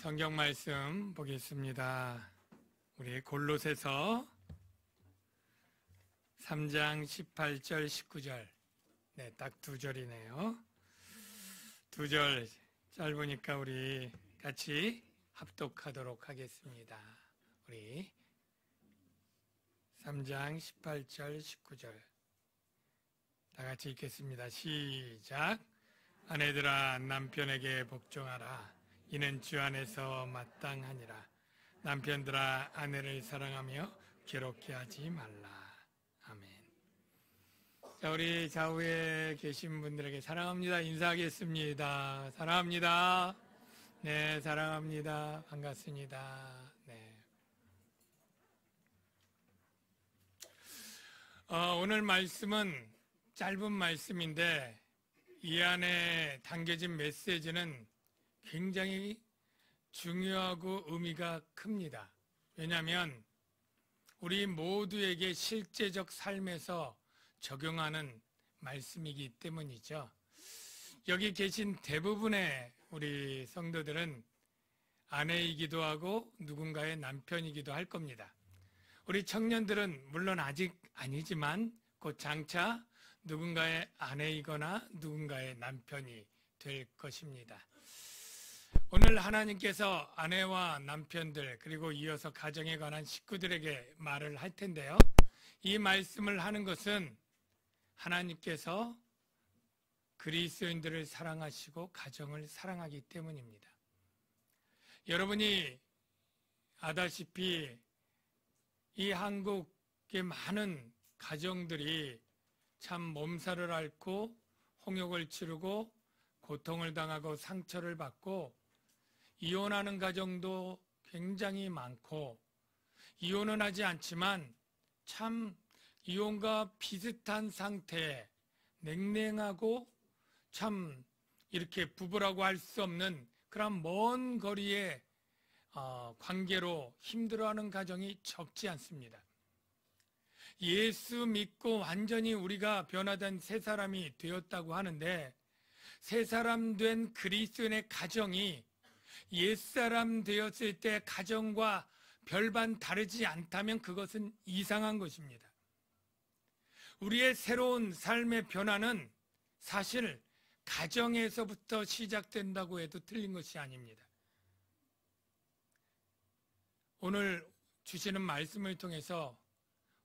성경 말씀 보겠습니다. 우리 골로새서 3장 18절 19절 네, 딱 두 절이네요. 두 절 짧으니까 우리 같이 합독하도록 하겠습니다. 우리 3장 18절 19절 다 같이 읽겠습니다. 시작. 아내들아 남편에게 복종하라. 이는 주 안에서 마땅하니라. 남편들아 아내를 사랑하며 괴롭게 하지 말라. 아멘. 자, 우리 좌우에 계신 분들에게 사랑합니다 인사하겠습니다. 사랑합니다. 네, 사랑합니다. 반갑습니다. 네. 오늘 말씀은 짧은 말씀인데 이 안에 담겨진 메시지는 굉장히 중요하고 의미가 큽니다. 왜냐하면 우리 모두에게 실제적 삶에서 적용하는 말씀이기 때문이죠. 여기 계신 대부분의 우리 성도들은 아내이기도 하고 누군가의 남편이기도 할 겁니다. 우리 청년들은 물론 아직 아니지만 곧 장차 누군가의 아내이거나 누군가의 남편이 될 것입니다. 오늘 하나님께서 아내와 남편들 그리고 이어서 가정에 관한 식구들에게 말을 할 텐데요. 이 말씀을 하는 것은 하나님께서 그리스도인들을 사랑하시고 가정을 사랑하기 때문입니다. 여러분이 아다시피 이 한국의 많은 가정들이 참 몸살을 앓고 홍역을 치르고 고통을 당하고 상처를 받고 이혼하는 가정도 굉장히 많고 이혼은 하지 않지만 참 이혼과 비슷한 상태에 냉랭하고 참 이렇게 부부라고 할 수 없는 그런 먼 거리의 관계로 힘들어하는 가정이 적지 않습니다. 예수 믿고 완전히 우리가 변화된 새 사람이 되었다고 하는데 새 사람 된 그리스도인의 가정이 옛사람 되었을 때 가정과 별반 다르지 않다면 그것은 이상한 것입니다. 우리의 새로운 삶의 변화는 사실 가정에서부터 시작된다고 해도 틀린 것이 아닙니다. 오늘 주시는 말씀을 통해서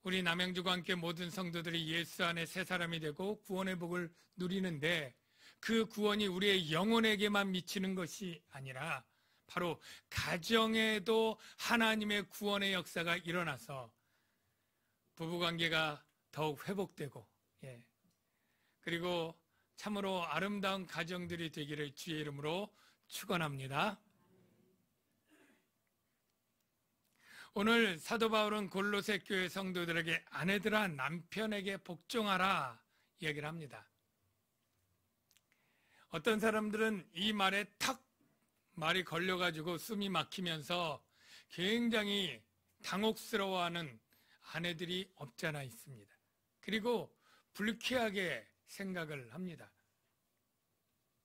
우리 남양주와 함께 모든 성도들이 예수 안에 새 사람이 되고 구원의 복을 누리는데 그 구원이 우리의 영혼에게만 미치는 것이 아니라 바로 가정에도 하나님의 구원의 역사가 일어나서 부부관계가 더욱 회복되고 그리고 참으로 아름다운 가정들이 되기를 주의 이름으로 축원합니다. 오늘 사도 바울은 골로새 교회 성도들에게 아내들아 남편에게 복종하라 얘기를 합니다. 어떤 사람들은 이 말에 탁 말이 걸려가지고 숨이 막히면서 굉장히 당혹스러워하는 아내들이 없잖아 있습니다. 그리고 불쾌하게 생각을 합니다.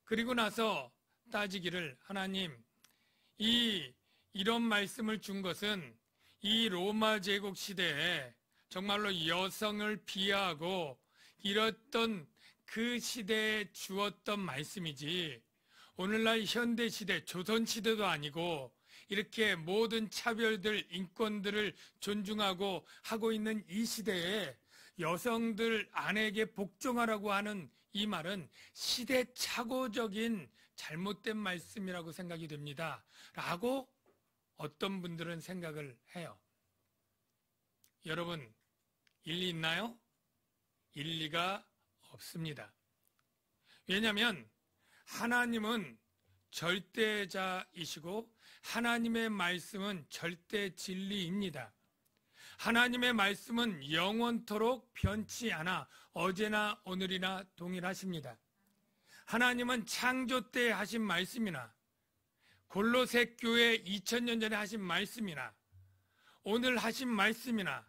그리고 나서 따지기를 하나님 이런 말씀을 준 것은 이 로마 제국 시대에 정말로 여성을 비하하고 이랬던 그 시대에 주었던 말씀이지 오늘날 현대시대 조선시대도 아니고 이렇게 모든 차별들 인권들을 존중하고 하고 있는 이 시대에 여성들 아내에게 복종하라고 하는 이 말은 시대착오적인 잘못된 말씀이라고 생각이 됩니다 라고 어떤 분들은 생각을 해요. 여러분 일리 있나요? 일리가 없습니다. 왜냐하면 하나님은 절대자이시고 하나님의 말씀은 절대 진리입니다. 하나님의 말씀은 영원토록 변치 않아 어제나 오늘이나 동일하십니다. 하나님은 창조 때 하신 말씀이나 골로새 교회 2000년 전에 하신 말씀이나 오늘 하신 말씀이나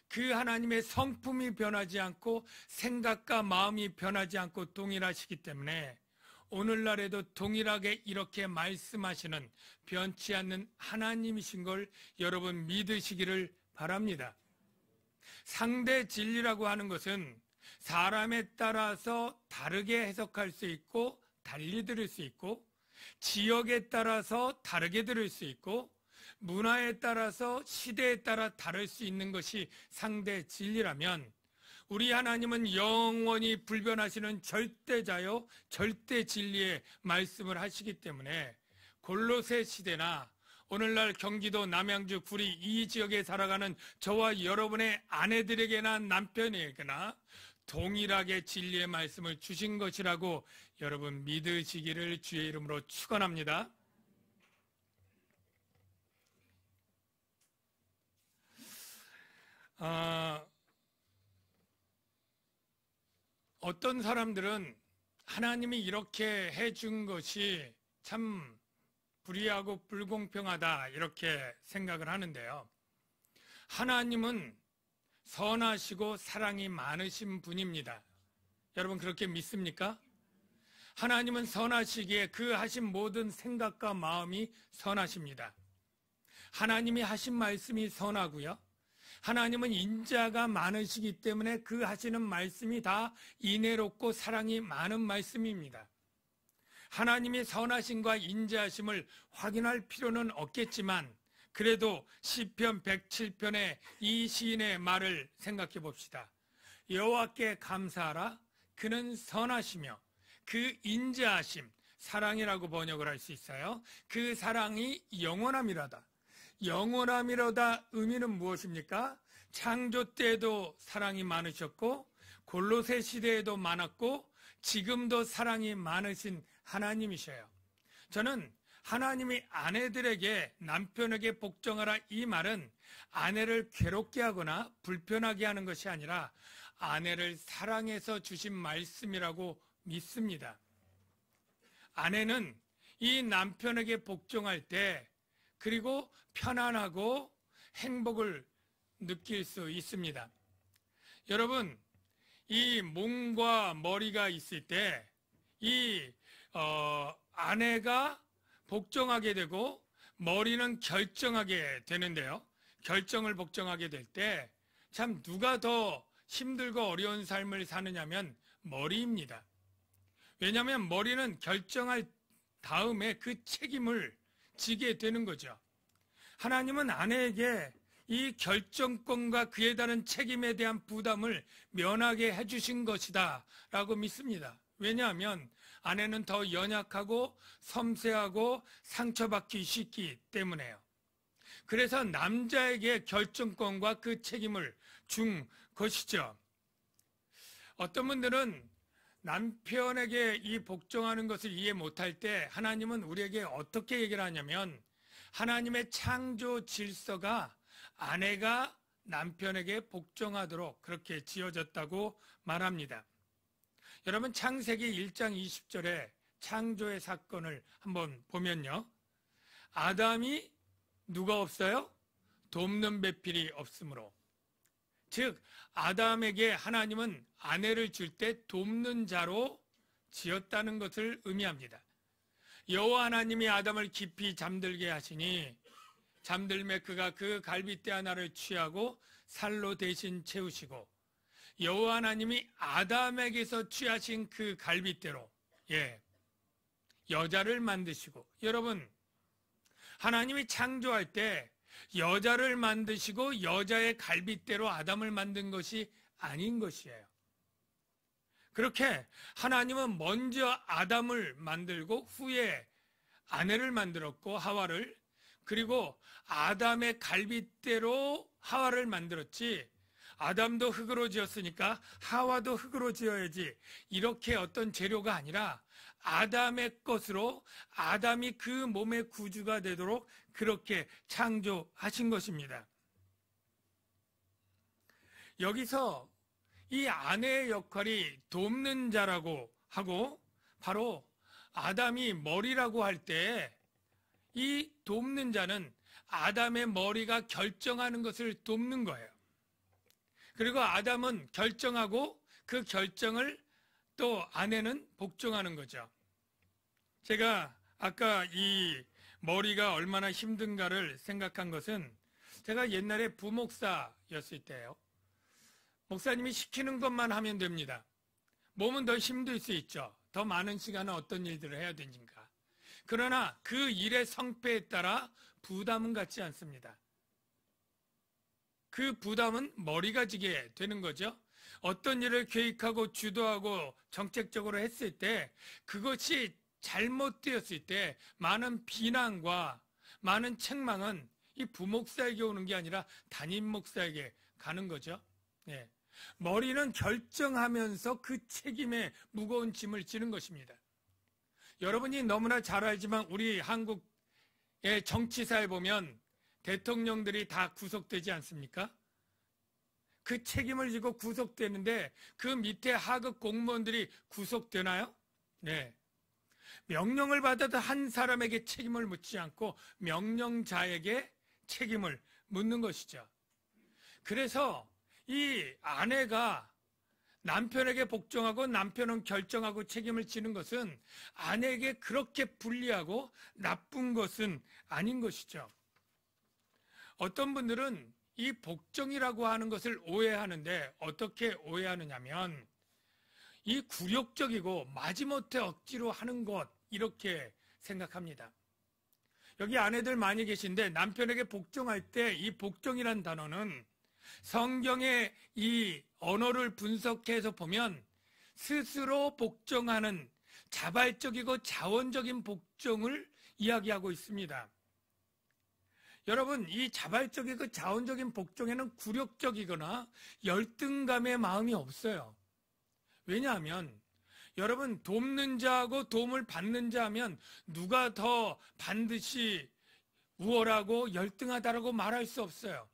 그 하나님의 성품이 변하지 않고 생각과 마음이 변하지 않고 동일하시기 때문에 오늘날에도 동일하게 이렇게 말씀하시는 변치 않는 하나님이신 걸 여러분 믿으시기를 바랍니다. 상대 진리라고 하는 것은 사람에 따라서 다르게 해석할 수 있고 달리 들을 수 있고 지역에 따라서 다르게 들을 수 있고 문화에 따라서 시대에 따라 다를 수 있는 것이 상대 진리라면 우리 하나님은 영원히 불변하시는 절대자요 절대 진리의 말씀을 하시기 때문에 골로새 시대나 오늘날 경기도 남양주 구리 이 지역에 살아가는 저와 여러분의 아내들에게나 남편에게나 동일하게 진리의 말씀을 주신 것이라고 여러분 믿으시기를 주의 이름으로 축원합니다. 어떤 사람들은 하나님이 이렇게 해준 것이 참 불의하고 불공평하다 이렇게 생각을 하는데요. 하나님은 선하시고 사랑이 많으신 분입니다. 여러분 그렇게 믿습니까? 하나님은 선하시기에 그 하신 모든 생각과 마음이 선하십니다. 하나님이 하신 말씀이 선하고요. 하나님은 인자가 많으시기 때문에 그 하시는 말씀이 다 인애롭고 사랑이 많은 말씀입니다. 하나님이 선하심과 인자하심을 확인할 필요는 없겠지만 그래도 시편 107편의 이 시인의 말을 생각해 봅시다. 여호와께 감사하라. 그는 선하시며 그 인자하심, 사랑이라고 번역을 할 수 있어요. 그 사랑이 영원함이로다. 영원함이로다 의미는 무엇입니까? 창조 때에도 사랑이 많으셨고 골로새 시대에도 많았고 지금도 사랑이 많으신 하나님이셔요. 저는 하나님이 아내들에게 남편에게 복종하라 이 말은 아내를 괴롭게 하거나 불편하게 하는 것이 아니라 아내를 사랑해서 주신 말씀이라고 믿습니다. 아내는 이 남편에게 복종할 때 그리고 편안하고 행복을 느낄 수 있습니다. 여러분, 이 몸과 머리가 있을 때 이 아내가 복종하게 되고 머리는 결정하게 되는데요. 결정을 복종하게 될 때 참 누가 더 힘들고 어려운 삶을 사느냐면 머리입니다. 왜냐하면 머리는 결정할 다음에 그 책임을 지게 되는 거죠. 하나님은 아내에게 이 결정권과 그에 따른 책임에 대한 부담을 면하게 해주신 것이다 라고 믿습니다. 왜냐하면 아내는 더 연약하고 섬세하고 상처받기 쉽기 때문에요. 그래서 남자에게 결정권과 그 책임을 준 것이죠. 어떤 분들은 남편에게 이 복종하는 것을 이해 못할 때 하나님은 우리에게 어떻게 얘기를 하냐면 하나님의 창조 질서가 아내가 남편에게 복종하도록 그렇게 지어졌다고 말합니다. 여러분 창세기 1장 20절에 창조의 사건을 한번 보면요. 아담이 누가 없어요? 돕는 배필이 없으므로. 즉 아담에게 하나님은 아내를 줄 때 돕는 자로 지었다는 것을 의미합니다. 여호와 하나님이 아담을 깊이 잠들게 하시니 잠들매 그가 그 갈빗대 하나를 취하고 살로 대신 채우시고 여호와 하나님이 아담에게서 취하신 그 갈빗대로 여자를 만드시고 여러분 하나님이 창조할 때 여자를 만드시고 여자의 갈빗대로 아담을 만든 것이 아닌 것이에요. 그렇게 하나님은 먼저 아담을 만들고 후에 아내를 만들었고 하와를 그리고 아담의 갈빗대로 하와를 만들었지 아담도 흙으로 지었으니까 하와도 흙으로 지어야지 이렇게 어떤 재료가 아니라 아담의 것으로 아담이 그 몸의 구주가 되도록 그렇게 창조하신 것입니다. 여기서 이 아내의 역할이 돕는 자라고 하고 바로 아담이 머리라고 할 때 이 돕는 자는 아담의 머리가 결정하는 것을 돕는 거예요. 그리고 아담은 결정하고 그 결정을 또 아내는 복종하는 거죠. 제가 아까 이 머리가 얼마나 힘든가를 생각한 것은 제가 옛날에 부목사였을 때예요. 목사님이 시키는 것만 하면 됩니다. 몸은 더 힘들 수 있죠. 더 많은 시간은 어떤 일들을 해야 되니까. 그러나 그 일의 성패에 따라 부담은 같지 않습니다. 그 부담은 머리가 지게 되는 거죠. 어떤 일을 계획하고 주도하고 정책적으로 했을 때 그것이 잘못되었을 때 많은 비난과 많은 책망은 이 부목사에게 오는 게 아니라 담임 목사에게 가는 거죠. 네. 머리는 결정하면서 그 책임의 무거운 짐을 지는 것입니다. 여러분이 너무나 잘 알지만 우리 한국의 정치사에 보면 대통령들이 다 구속되지 않습니까? 그 책임을 지고 구속되는데 그 밑에 하급 공무원들이 구속되나요? 네. 명령을 받아도 한 사람에게 책임을 묻지 않고 명령자에게 책임을 묻는 것이죠. 그래서 이 아내가 남편에게 복종하고 남편은 결정하고 책임을 지는 것은 아내에게 그렇게 불리하고 나쁜 것은 아닌 것이죠. 어떤 분들은 이 복종이라고 하는 것을 오해하는데 어떻게 오해하느냐면 이 굴욕적이고 마지못해 억지로 하는 것 이렇게 생각합니다. 여기 아내들 많이 계신데 남편에게 복종할 때 이 복종이란 단어는 성경의 이 언어를 분석해서 보면 스스로 복종하는 자발적이고 자원적인 복종을 이야기하고 있습니다. 여러분, 이 자발적이고 자원적인 복종에는 굴욕적이거나 열등감의 마음이 없어요. 왜냐하면 여러분 돕는 자하고 도움을 받는 자 하면 누가 더 반드시 우월하고 열등하다라고 말할 수 없어요.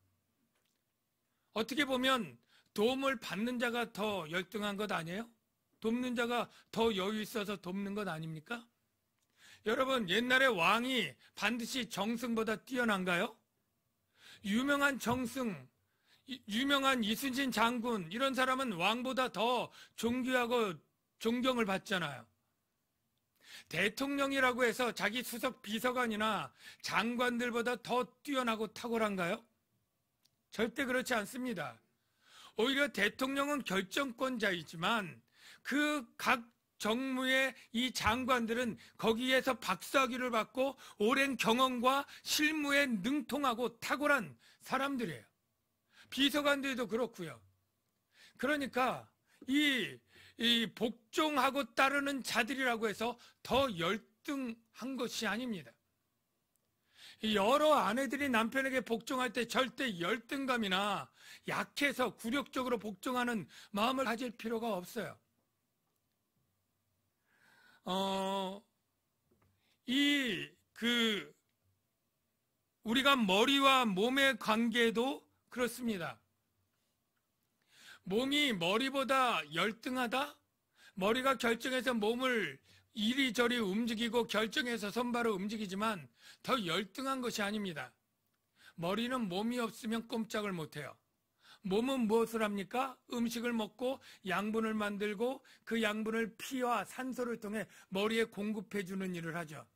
어떻게 보면 도움을 받는 자가 더 열등한 것 아니에요? 돕는 자가 더 여유 있어서 돕는 것 아닙니까? 여러분 옛날에 왕이 반드시 정승보다 뛰어난가요? 유명한 정승, 유명한 이순신 장군 이런 사람은 왕보다 더 존귀하고 존경을 받잖아요. 대통령이라고 해서 자기 수석 비서관이나 장관들보다 더 뛰어나고 탁월한가요? 절대 그렇지 않습니다. 오히려 대통령은 결정권자이지만 그 각 정무의 이 장관들은 거기에서 박사학위를 받고 오랜 경험과 실무에 능통하고 탁월한 사람들이에요. 비서관들도 그렇고요. 그러니까 이 복종하고 따르는 자들이라고 해서 더 열등한 것이 아닙니다. 여러 아내들이 남편에게 복종할 때 절대 열등감이나 약해서 굴욕적으로 복종하는 마음을 가질 필요가 없어요. 우리가 머리와 몸의 관계도 그렇습니다. 몸이 머리보다 열등하다? 머리가 결정해서 몸을 이리저리 움직이고 결정해서 손발을 움직이지만 더 열등한 것이 아닙니다. 머리는 몸이 없으면 꼼짝을 못해요. 몸은 무엇을 합니까? 음식을 먹고 양분을 만들고 그 양분을 피와 산소를 통해 머리에 공급해주는 일을 하죠.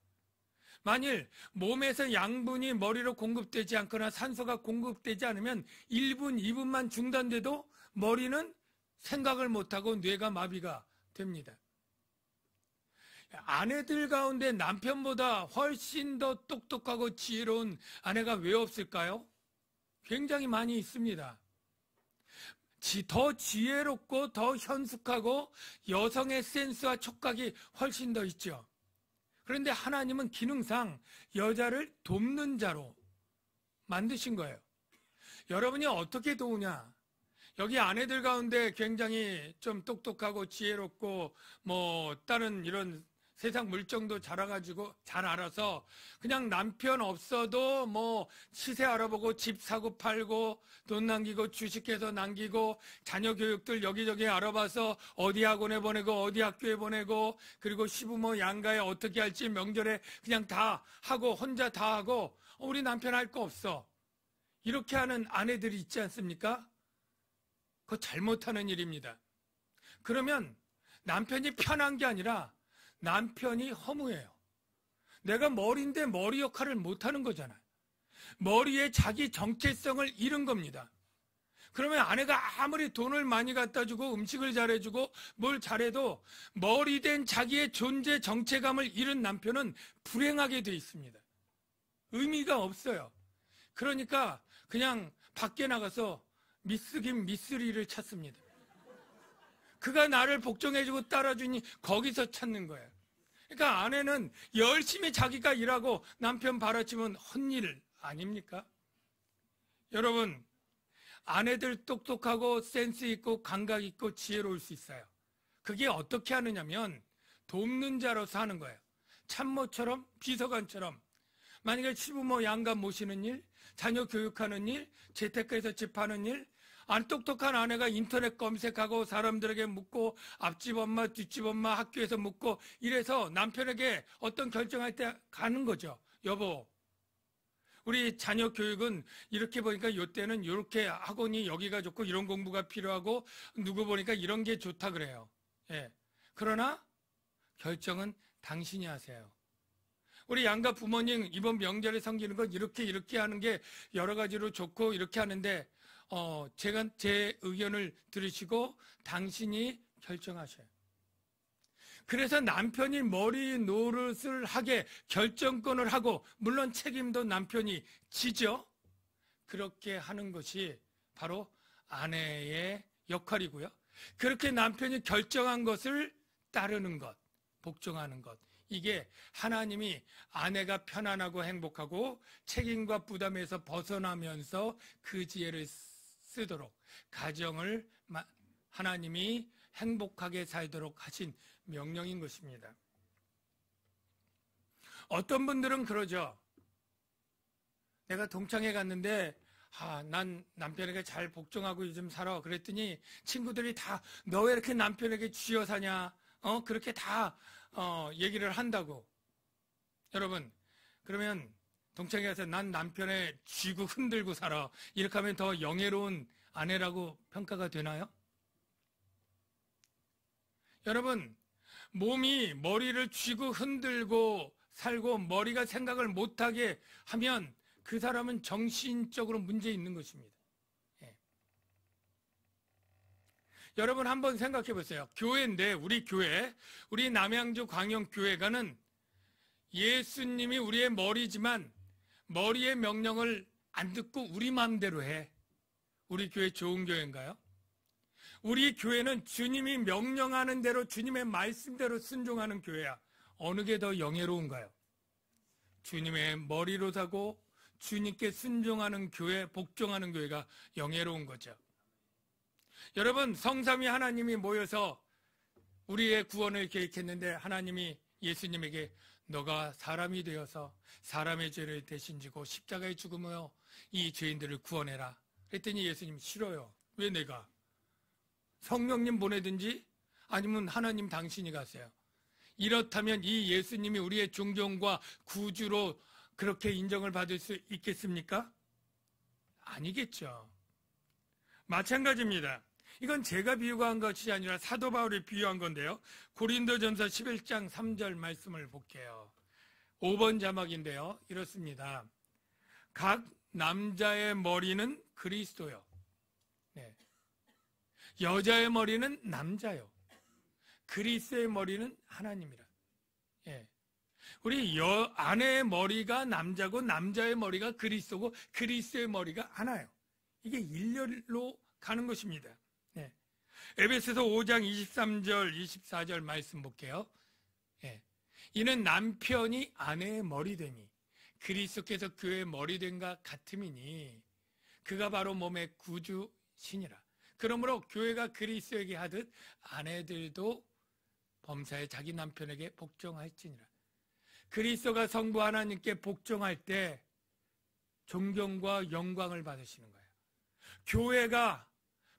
만일 몸에서 양분이 머리로 공급되지 않거나 산소가 공급되지 않으면 1분, 2분만 중단돼도 머리는 생각을 못하고 뇌가 마비가 됩니다. 아내들 가운데 남편보다 훨씬 더 똑똑하고 지혜로운 아내가 왜 없을까요? 굉장히 많이 있습니다. 더 지혜롭고 더 현숙하고 여성의 센스와 촉각이 훨씬 더 있죠. 그런데 하나님은 기능상 여자를 돕는 자로 만드신 거예요. 여러분이 어떻게 도우냐? 여기 아내들 가운데 굉장히 좀 똑똑하고 지혜롭고 다른 이런 세상 물정도 잘 알아서 그냥 남편 없어도 시세 알아보고 집 사고 팔고 돈 남기고 주식해서 남기고 자녀 교육들 여기저기 알아봐서 어디 학원에 보내고 어디 학교에 보내고 그리고 시부모 양가에 어떻게 할지 명절에 그냥 다 하고 혼자 다 하고 우리 남편 할 거 없어. 이렇게 하는 아내들이 있지 않습니까? 그거 잘못하는 일입니다. 그러면 남편이 편한 게 아니라 남편이 허무해요. 내가 머리인데 머리 역할을 못하는 거잖아요. 머리에 자기 정체성을 잃은 겁니다. 그러면 아내가 아무리 돈을 많이 갖다 주고 음식을 잘해주고 뭘 잘해도 머리 된 자기의 존재 정체감을 잃은 남편은 불행하게 돼 있습니다. 의미가 없어요. 그러니까 그냥 밖에 나가서 미스 김 미스리를 찾습니다. 그가 나를 복종해주고 따라주니 거기서 찾는 거예요. 그러니까 아내는 열심히 자기가 일하고 남편 바라치면 헛일 아닙니까? 여러분, 아내들 똑똑하고 센스 있고 감각 있고 지혜로울 수 있어요. 그게 어떻게 하느냐면 돕는 자로서 하는 거예요. 참모처럼, 비서관처럼. 만약에 시부모 양가 모시는 일, 자녀 교육하는 일, 재테크에서 집하는 일, 안 똑똑한 아내가 인터넷 검색하고 사람들에게 묻고 앞집 엄마, 뒷집 엄마 학교에서 묻고 이래서 남편에게 어떤 결정할 때 가는 거죠. 여보, 우리 자녀 교육은 이렇게 보니까 이때는 이렇게 학원이 여기가 좋고 이런 공부가 필요하고 누구 보니까 이런 게 좋다 그래요. 예. 그러나 결정은 당신이 하세요. 우리 양가 부모님 이번 명절에 섬기는 건 이렇게 하는 게 여러 가지로 좋고 이렇게 하는데 제가 제 의견을 들으시고 당신이 결정하셔요. 그래서 남편이 머리 노릇을 하게 결정권을 하고 물론 책임도 남편이 지죠. 그렇게 하는 것이 바로 아내의 역할이고요. 그렇게 남편이 결정한 것을 따르는 것, 복종하는 것. 이게 하나님이 아내가 편안하고 행복하고 책임과 부담에서 벗어나면서 그 지혜를 쓰도록 가정을 하나님이 행복하게 살도록 하신 명령인 것입니다. 어떤 분들은 그러죠. 내가 동창회 갔는데 난 남편에게 잘 복종하고 요즘 살아. 그랬더니 친구들이 다 너 왜 이렇게 남편에게 쥐어 사냐? 그렇게 다 얘기를 한다고. 여러분, 그러면 동창회 가서 난 남편에 쥐고 흔들고 살아. 이렇게 하면 더 영예로운 아내라고 평가가 되나요? 여러분, 몸이 머리를 쥐고 흔들고 살고 머리가 생각을 못하게 하면 그 사람은 정신적으로 문제 있는 것입니다. 예. 여러분 한번 생각해 보세요. 교회인데 우리 교회, 우리 남양주 광영교회가는 예수님이 우리의 머리지만 머리의 명령을 안 듣고 우리 마음대로 해. 우리 교회 좋은 교회인가요? 우리 교회는 주님이 명령하는 대로 주님의 말씀대로 순종하는 교회야. 어느 게 더 영예로운가요? 주님의 머리로 사고 주님께 순종하는 교회, 복종하는 교회가 영예로운 거죠. 여러분, 성삼위 하나님이 모여서 우리의 구원을 계획했는데 하나님이 예수님에게 너가 사람이 되어서 사람의 죄를 대신 지고 십자가에 죽으며 이 죄인들을 구원해라. 그랬더니 예수님 싫어요. 왜 내가? 성령님 보내든지 아니면 하나님 당신이 가세요. 이렇다면 이 예수님이 우리의 중종과 구주로 그렇게 인정을 받을 수 있겠습니까? 아니겠죠. 마찬가지입니다. 이건 제가 비유한 것이 아니라 사도 바울이 비유한 건데요. 고린도전서 11장 3절 말씀을 볼게요. 5번 자막인데요. 이렇습니다. 각 남자의 머리는 그리스도요. 네. 여자의 머리는 남자요. 그리스도의 머리는 하나님이라. 예. 우리 아내의 머리가 남자고 남자의 머리가 그리스도고 그리스도의 머리가 하나요. 이게 일렬로 가는 것입니다. 예. 에베소서 5장 23절 24절 말씀 볼게요. 예. 이는 남편이 아내의 머리됨이 그리스도께서 교회의 머리됨과 같음이니 그가 바로 몸의 구주시니라. 그러므로 교회가 그리스도에게 하듯 아내들도 범사에 자기 남편에게 복종할지니라. 그리스도가 성부 하나님께 복종할 때 존경과 영광을 받으시는 거예요. 교회가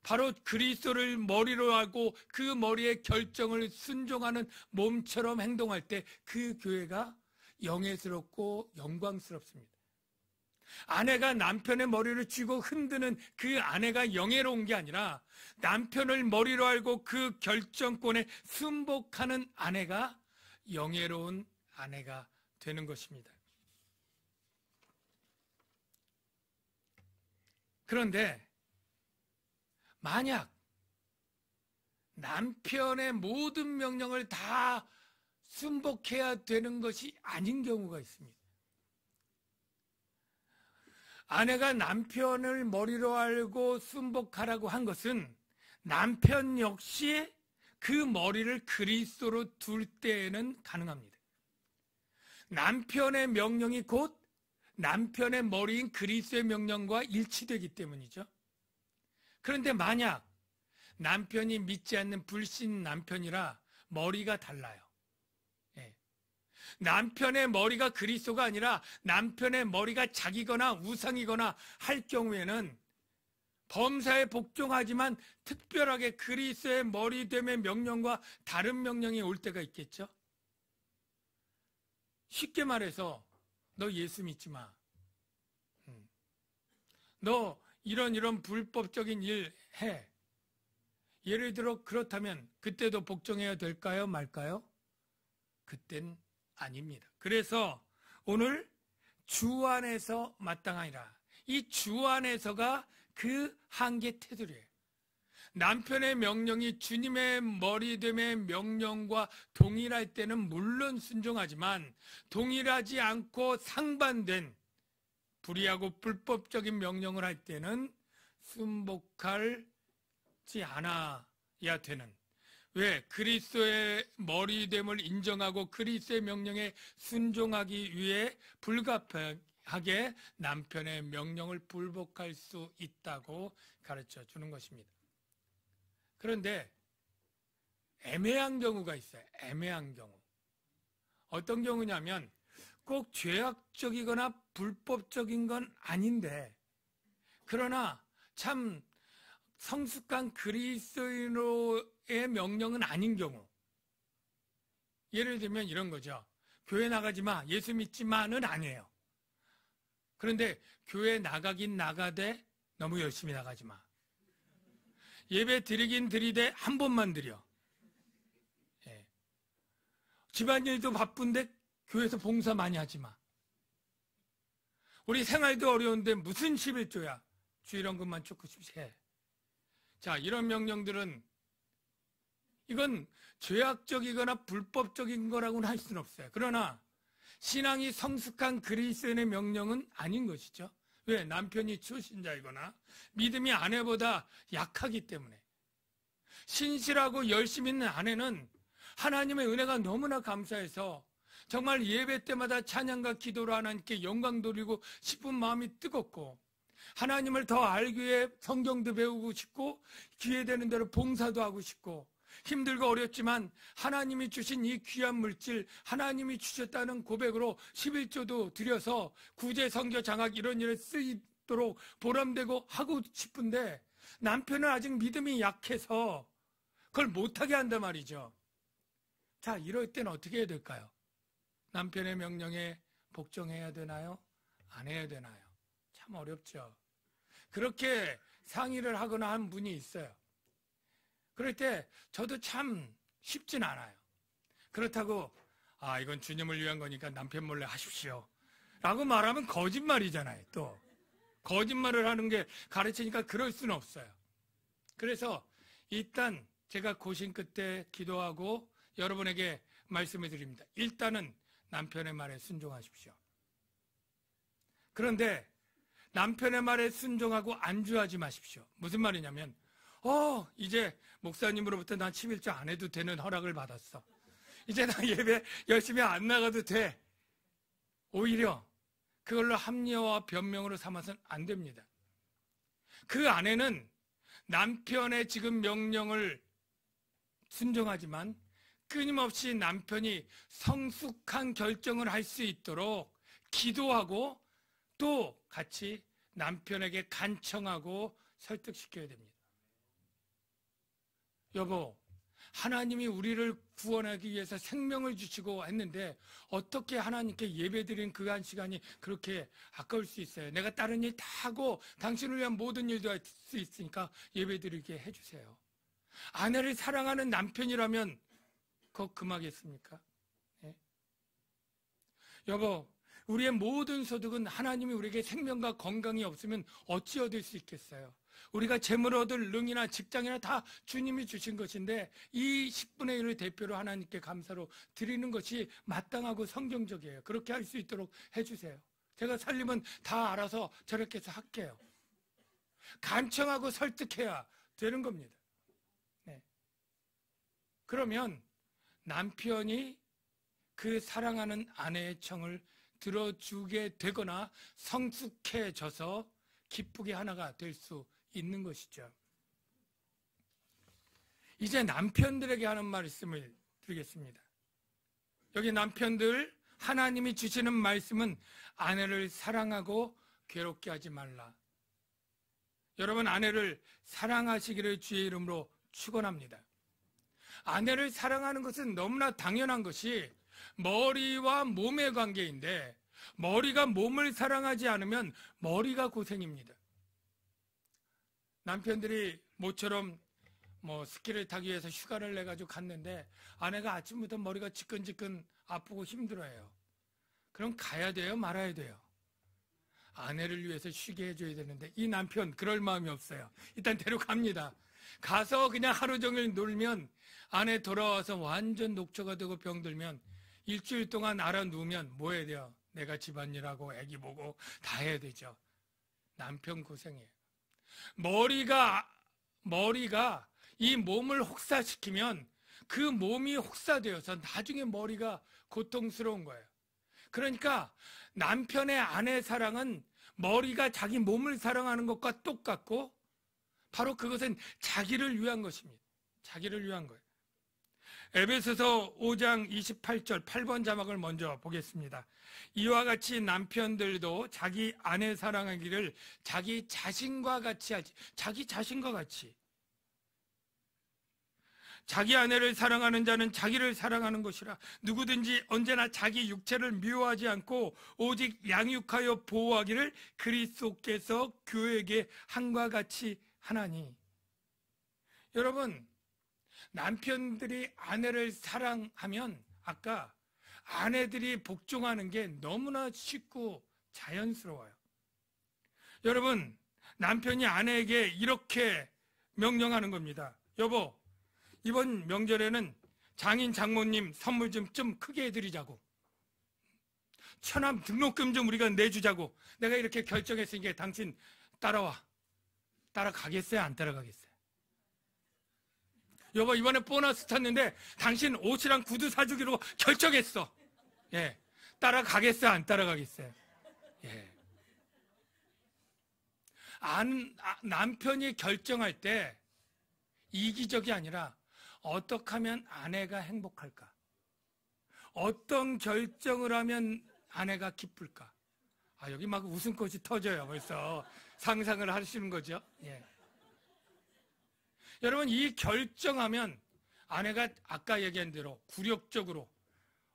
바로 그리스도를 머리로 하고 그 머리의 결정을 순종하는 몸처럼 행동할 때 그 교회가 영예스럽고 영광스럽습니다. 아내가 남편의 머리를 쥐고 흔드는 그 아내가 영예로운 게 아니라 남편을 머리로 알고 그 결정권에 순복하는 아내가 영예로운 아내가 되는 것입니다. 그런데 만약 남편의 모든 명령을 다 순복해야 되는 것이 아닌 경우가 있습니다. 아내가 남편을 머리로 알고 순복하라고 한 것은 남편 역시 그 머리를 그리스도로 둘 때에는 가능합니다. 남편의 명령이 곧 남편의 머리인 그리스도의 명령과 일치되기 때문이죠. 그런데 만약 남편이 믿지 않는 불신 남편이라 머리가 달라요. 예. 남편의 머리가 그리스도가 아니라 남편의 머리가 자기거나 우상이거나 할 경우에는 범사에 복종하지만 특별하게 그리스도의 머리됨의 명령과 다른 명령이 올 때가 있겠죠. 쉽게 말해서 너 예수 믿지 마. 너 이런 불법적인 일 해. 예를 들어 그렇다면 그때도 복종해야 될까요? 말까요? 그땐 아닙니다. 그래서 오늘 주 안에서 마땅하니라. 이 주 안에서가 그 한계 테두리예요. 남편의 명령이 주님의 머리됨의 명령과 동일할 때는 물론 순종하지만 동일하지 않고 상반된 불의하고 불법적인 명령을 할 때는 순복하지 않아야 되는, 왜? 그리스도의 머리됨을 인정하고 그리스도의 명령에 순종하기 위해 불가피하게 남편의 명령을 불복할 수 있다고 가르쳐 주는 것입니다. 그런데 애매한 경우가 있어요. 애매한 경우. 어떤 경우냐면 꼭 죄악적이거나 불법적인 건 아닌데 그러나 참 성숙한 그리스도인의 명령은 아닌 경우. 예를 들면 이런 거죠. 교회 나가지 마, 예수 믿지 마는 아니에요. 그런데 교회 나가긴 나가되 너무 열심히 나가지 마. 예배 드리긴 드리되 한 번만 드려. 예. 집안일도 바쁜데 교회에서 봉사 많이 하지 마. 우리 생활도 어려운데 무슨 11조야. 주일헌금만 조금씩 해. 자, 이런 명령들은 이건 죄악적이거나 불법적인 거라고는 할 수는 없어요. 그러나 신앙이 성숙한 그리스도인의 명령은 아닌 것이죠. 왜? 남편이 초신자이거나 믿음이 아내보다 약하기 때문에. 신실하고 열심히 있는 아내는 하나님의 은혜가 너무나 감사해서 정말 예배 때마다 찬양과 기도로 하나님께 영광 돌리고 싶은 마음이 뜨겁고 하나님을 더 알기 위해 성경도 배우고 싶고 기회되는 대로 봉사도 하고 싶고 힘들고 어렵지만 하나님이 주신 이 귀한 물질, 하나님이 주셨다는 고백으로 11조도 드려서 구제, 선교, 장학 이런 일에 쓰이도록 보람되고 하고 싶은데 남편은 아직 믿음이 약해서 그걸 못하게 한단 말이죠. 자, 이럴 때는 어떻게 해야 될까요? 남편의 명령에 복종해야 되나요? 안 해야 되나요? 참 어렵죠. 그렇게 상의를 하거나 한 분이 있어요. 그럴 때 저도 참 쉽진 않아요. 그렇다고 이건 주님을 위한 거니까 남편 몰래 하십시오 라고 말하면 거짓말이잖아요. 또 거짓말을 하는 게 가르치니까 그럴 수는 없어요. 그래서 일단 제가 고심 끝에 기도하고 여러분에게 말씀을 드립니다. 일단은 남편의 말에 순종하십시오. 그런데 남편의 말에 순종하고 안주하지 마십시오. 무슨 말이냐면 이제 목사님으로부터 난 11조 안 해도 되는 허락을 받았어. 이제 나 예배 열심히 안 나가도 돼. 오히려 그걸로 합리화와 변명으로 삼아서는 안 됩니다. 그 아내는 남편의 지금 명령을 순종하지만 끊임없이 남편이 성숙한 결정을 할 수 있도록 기도하고 또 같이 남편에게 간청하고 설득시켜야 됩니다. 여보, 하나님이 우리를 구원하기 위해서 생명을 주시고 했는데 어떻게 하나님께 예배드린 그 한 시간이 그렇게 아까울 수 있어요? 내가 다른 일 다 하고 당신을 위한 모든 일도 할 수 있으니까 예배드리게 해주세요. 아내를 사랑하는 남편이라면 그거 금하겠습니까? 네? 여보, 우리의 모든 소득은 하나님이 우리에게 생명과 건강이 없으면 어찌 얻을 수 있겠어요? 우리가 재물을 얻을 능이나 직장이나 다 주님이 주신 것인데 이 10분의 1을 대표로 하나님께 감사로 드리는 것이 마땅하고 성경적이에요. 그렇게 할 수 있도록 해주세요. 제가 살림은 다 알아서 저렇게 해서 할게요. 간청하고 설득해야 되는 겁니다. 네. 그러면 남편이 그 사랑하는 아내의 청을 들어주게 되거나 성숙해져서 기쁘게 하나가 될 수 있는 것이죠. 이제 남편들에게 하는 말씀을 드리겠습니다. 여기 남편들, 하나님이 주시는 말씀은 아내를 사랑하고 괴롭게 하지 말라. 여러분, 아내를 사랑하시기를 주의 이름으로 축원합니다. 아내를 사랑하는 것은 너무나 당연한 것이 머리와 몸의 관계인데, 머리가 몸을 사랑하지 않으면 머리가 고생입니다. 남편들이 모처럼 스키를 타기 위해서 휴가를 내가지고 갔는데 아내가 아침부터 머리가 지끈지끈 아프고 힘들어해요. 그럼 가야 돼요? 말아야 돼요? 아내를 위해서 쉬게 해줘야 되는데 이 남편 그럴 마음이 없어요. 일단 데려갑니다. 가서 그냥 하루 종일 놀면 아내 돌아와서 완전 녹초가 되고 병들면 일주일 동안 알아 누우면 뭐 해야 돼요? 내가 집안일하고 애기 보고 다 해야 되죠. 남편 고생이에요. 머리가 이 몸을 혹사시키면 그 몸이 혹사되어서 나중에 머리가 고통스러운 거예요. 그러니까 남편의 아내 사랑은 머리가 자기 몸을 사랑하는 것과 똑같고 바로 그것은 자기를 위한 것입니다. 자기를 위한 거예요. 에베소서 5장 28절 8번 자막을 먼저 보겠습니다. 이와 같이 남편들도 자기 아내 사랑하기를 자기 자신과 같이 하지. 자기 자신과 같이. 자기 아내를 사랑하는 자는 자기를 사랑하는 것이라. 누구든지 언제나 자기 육체를 미워하지 않고 오직 양육하여 보호하기를 그리스도께서 교회에게 한과 같이 하나니. 여러분, 남편들이 아내를 사랑하면 아까 아내들이 복종하는 게 너무나 쉽고 자연스러워요. 여러분, 남편이 아내에게 이렇게 명령하는 겁니다. 여보, 이번 명절에는 장인 장모님 선물 좀 크게 해드리자고. 처남 등록금 좀 우리가 내주자고. 내가 이렇게 결정했으니까 당신 따라와. 따라가겠어요? 안 따라가겠어요? 여보, 이번에 보너스 탔는데 당신 옷이랑 구두 사주기로 결정했어. 예. 따라가겠어요? 안 따라가겠어요? 예. 남편이 결정할 때 이기적이 아니라 어떻게 하면 아내가 행복할까? 어떤 결정을 하면 아내가 기쁠까? 여기 막 웃음꽃이 터져요. 벌써 상상을 하시는 거죠. 예. 여러분, 이 결정하면 아내가 아까 얘기한 대로 굴욕적으로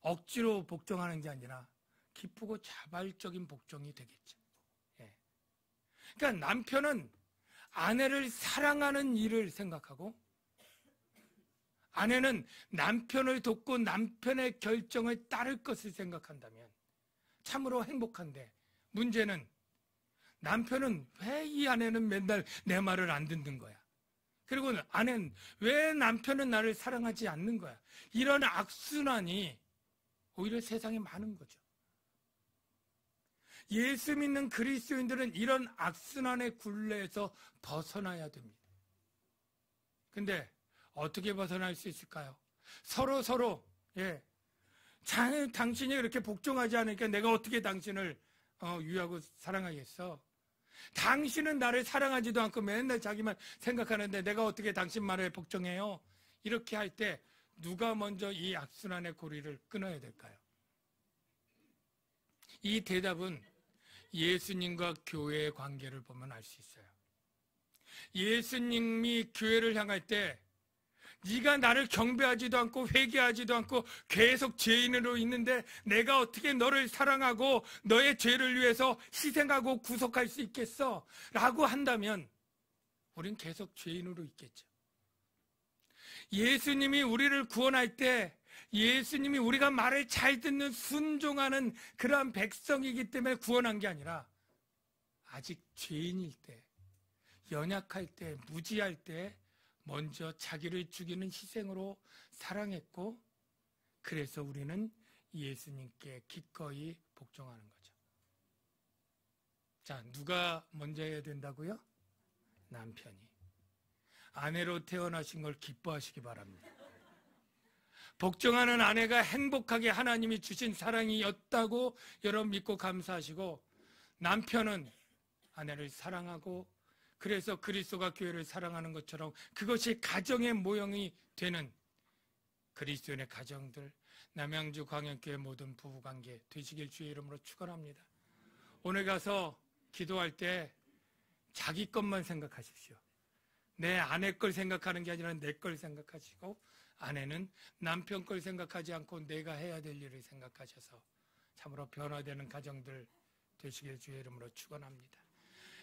억지로 복종하는 게 아니라 기쁘고 자발적인 복종이 되겠죠. 예. 그러니까 남편은 아내를 사랑하는 일을 생각하고 아내는 남편을 돕고 남편의 결정을 따를 것을 생각한다면 참으로 행복한데, 문제는 남편은 왜 이 아내는 맨날 내 말을 안 듣는 거야? 그리고 아내는 왜 남편은 나를 사랑하지 않는 거야? 이런 악순환이 오히려 세상에 많은 거죠. 예수 믿는 그리스도인들은 이런 악순환의 굴레에서 벗어나야 됩니다. 근데 어떻게 벗어날 수 있을까요? 서로 당신이 그렇게 복종하지 않으니까 내가 어떻게 당신을 위하고 사랑하겠어? 당신은 나를 사랑하지도 않고 맨날 자기만 생각하는데 내가 어떻게 당신 말에 복종해요? 이렇게 할 때 누가 먼저 이 악순환의 고리를 끊어야 될까요? 이 대답은 예수님과 교회의 관계를 보면 알 수 있어요. 예수님이 교회를 향할 때 네가 나를 경배하지도 않고 회개하지도 않고 계속 죄인으로 있는데 내가 어떻게 너를 사랑하고 너의 죄를 위해서 희생하고 구속할 수 있겠어? 라고 한다면 우린 계속 죄인으로 있겠죠. 예수님이 우리를 구원할 때 예수님이 우리가 말을 잘 듣는 순종하는 그러한 백성이기 때문에 구원한 게 아니라 아직 죄인일 때, 연약할 때, 무지할 때 먼저 자기를 죽이는 희생으로 사랑했고, 그래서 우리는 예수님께 기꺼이 복종하는 거죠. 자, 누가 먼저 해야 된다고요? 남편이. 아내로 태어나신 걸 기뻐하시기 바랍니다. 복종하는 아내가 행복하게 하나님이 주신 사랑이었다고 여러분 믿고 감사하시고, 남편은 아내를 사랑하고, 그래서 그리스도가 교회를 사랑하는 것처럼 그것이 가정의 모형이 되는 그리스도인의 가정들, 남양주 광역교회 모든 부부관계 되시길 주의 이름으로 축원합니다. 오늘 가서 기도할 때 자기 것만 생각하십시오. 내 아내 걸 생각하는 게 아니라 내 걸 생각하시고, 아내는 남편 걸 생각하지 않고 내가 해야 될 일을 생각하셔서 참으로 변화되는 가정들 되시길 주의 이름으로 축원합니다.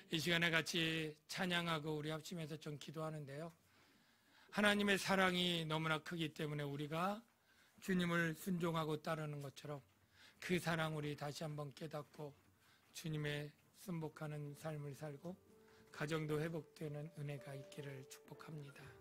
이 시간에 같이 찬양하고 우리 합심해서 좀 기도하는데요. 하나님의 사랑이 너무나 크기 때문에 우리가 주님을 순종하고 따르는 것처럼 그 사랑 우리 다시 한번 깨닫고 주님의 순복하는 삶을 살고 가정도 회복되는 은혜가 있기를 축복합니다.